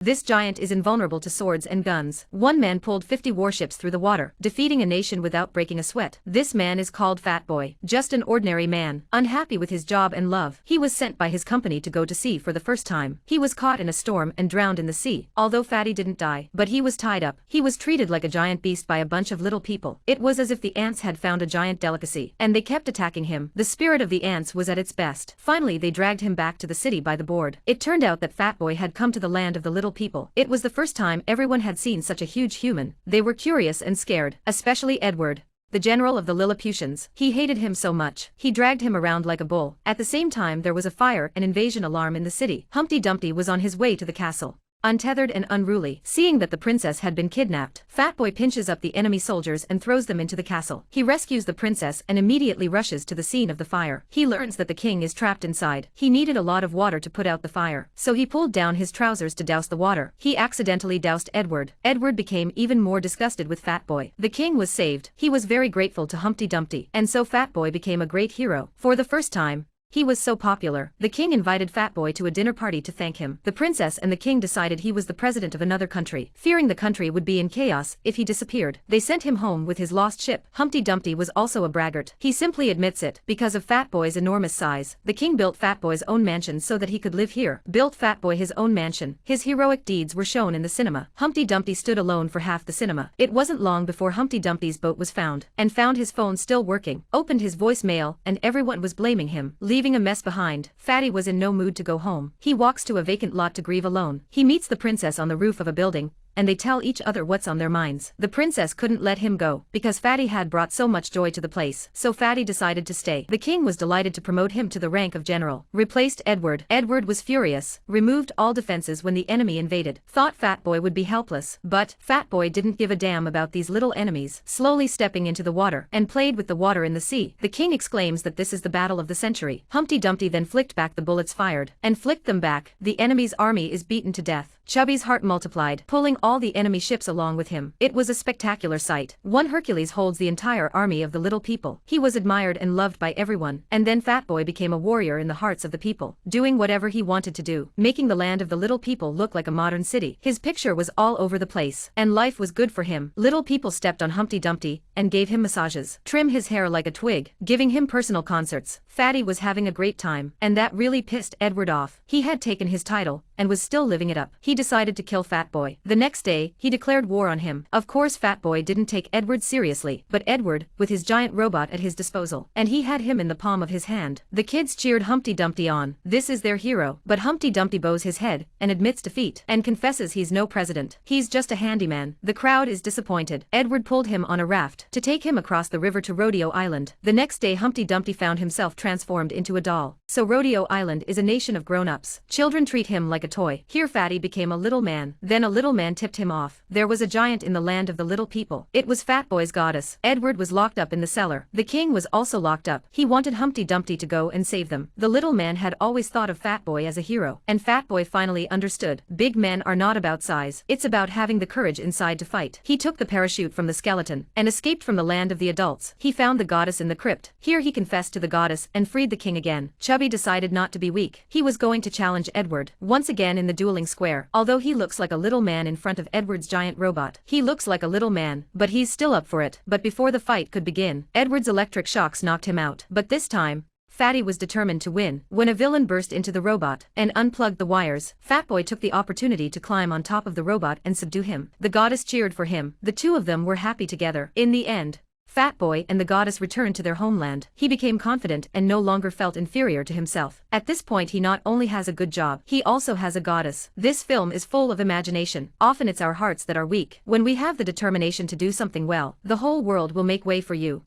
This giant is invulnerable to swords and guns. One man pulled 50 warships through the water, defeating a nation without breaking a sweat. This man is called Fat Boy. Just an ordinary man, unhappy with his job and love. He was sent by his company to go to sea for the first time. He was caught in a storm and drowned in the sea. Although Fatty didn't die, but he was tied up. He was treated like a giant beast by a bunch of little people. It was as if the ants had found a giant delicacy, and they kept attacking him. The spirit of the ants was at its best. Finally they dragged him back to the city by the board. It turned out that Fat Boy had come to the land of the little people. It was the first time everyone had seen such a huge human. They were curious and scared, especially Edward, the general of the Lilliputians. He hated him so much, he dragged him around like a bull. At the same time there was a fire and invasion alarm in the city. Humpty Dumpty was on his way to the castle, untethered and unruly. Seeing that the princess had been kidnapped, Fat Boy pinches up the enemy soldiers and throws them into the castle. He rescues the princess and immediately rushes to the scene of the fire. He learns that the king is trapped inside. He needed a lot of water to put out the fire, so he pulled down his trousers to douse the water. He accidentally doused Edward. Edward became even more disgusted with Fat Boy. The king was saved. He was very grateful to Humpty Dumpty, and so Fat Boy became a great hero. For the first time, he was so popular. The king invited Fat Boy to a dinner party to thank him. The princess and the king decided he was the president of another country. Fearing the country would be in chaos if he disappeared, they sent him home with his lost ship. Humpty Dumpty was also a braggart. He simply admits it. Because of Fat Boy's enormous size, the king built Fat Boy's own mansion so that he could live here. Built Fat Boy his own mansion. His heroic deeds were shown in the cinema. Humpty Dumpty stood alone for half the cinema. It wasn't long before Humpty Dumpty's boat was found, and found his phone still working, opened his voicemail, and everyone was blaming him, leaving a mess behind. Fatty was in no mood to go home. He walks to a vacant lot to grieve alone. He meets the princess on the roof of a building, and they tell each other what's on their minds. The princess couldn't let him go, because Fatty had brought so much joy to the place, so Fatty decided to stay. The king was delighted to promote him to the rank of general. Replaced Edward. Edward was furious, removed all defenses when the enemy invaded. Thought Fat Boy would be helpless, but Fat Boy didn't give a damn about these little enemies. Slowly stepping into the water, and played with the water in the sea. The king exclaims that this is the battle of the century. Humpty Dumpty then flicked back the bullets fired, and flicked them back. The enemy's army is beaten to death. Chubby's heart multiplied, pulling all the enemy ships along with him. It was a spectacular sight. One Hercules holds the entire army of the little people. He was admired and loved by everyone, and then Fat Boy became a warrior in the hearts of the people, doing whatever he wanted to do, making the land of the little people look like a modern city. His picture was all over the place, and life was good for him. Little people stepped on Humpty Dumpty, and gave him massages, trim his hair like a twig, giving him personal concerts. Fatty was having a great time, and that really pissed Edward off. He had taken his title, and was still living it up. He decided to kill Fat Boy. The next day, he declared war on him. Of course Fat Boy didn't take Edward seriously, but Edward, with his giant robot at his disposal, and he had him in the palm of his hand. The kids cheered Humpty Dumpty on. This is their hero. But Humpty Dumpty bows his head, and admits defeat, and confesses he's no president. He's just a handyman. The crowd is disappointed. Edward pulled him on a raft, to take him across the river to Rodeo Island. The next day Humpty Dumpty found himself transformed into a doll. So Rodeo Island is a nation of grown-ups. Children treat him like a toy. Here Fatty became a little man. Then a little man tipped him off. There was a giant in the land of the little people. It was Fat Boy's goddess. Edward was locked up in the cellar. The king was also locked up. He wanted Humpty Dumpty to go and save them. The little man had always thought of Fat Boy as a hero, and Fat Boy finally understood. Big men are not about size. It's about having the courage inside to fight. He took the parachute from the skeleton, and escaped from the land of the adults. He found the goddess in the crypt. Here he confessed to the goddess, and freed the king again. Chubby decided not to be weak. He was going to challenge Edward, once again in the dueling square. Although he looks like a little man in front of Edward's giant robot. He looks like a little man, but he's still up for it. But before the fight could begin, Edward's electric shocks knocked him out. But this time, Fatty was determined to win. When a villain burst into the robot, and unplugged the wires, Fat Boy took the opportunity to climb on top of the robot and subdue him. The goddess cheered for him. The two of them were happy together. In the end, Fat Boy and the goddess returned to their homeland. He became confident and no longer felt inferior to himself. At this point he not only has a good job, he also has a goddess. This film is full of imagination. Often it's our hearts that are weak. When we have the determination to do something well, the whole world will make way for you.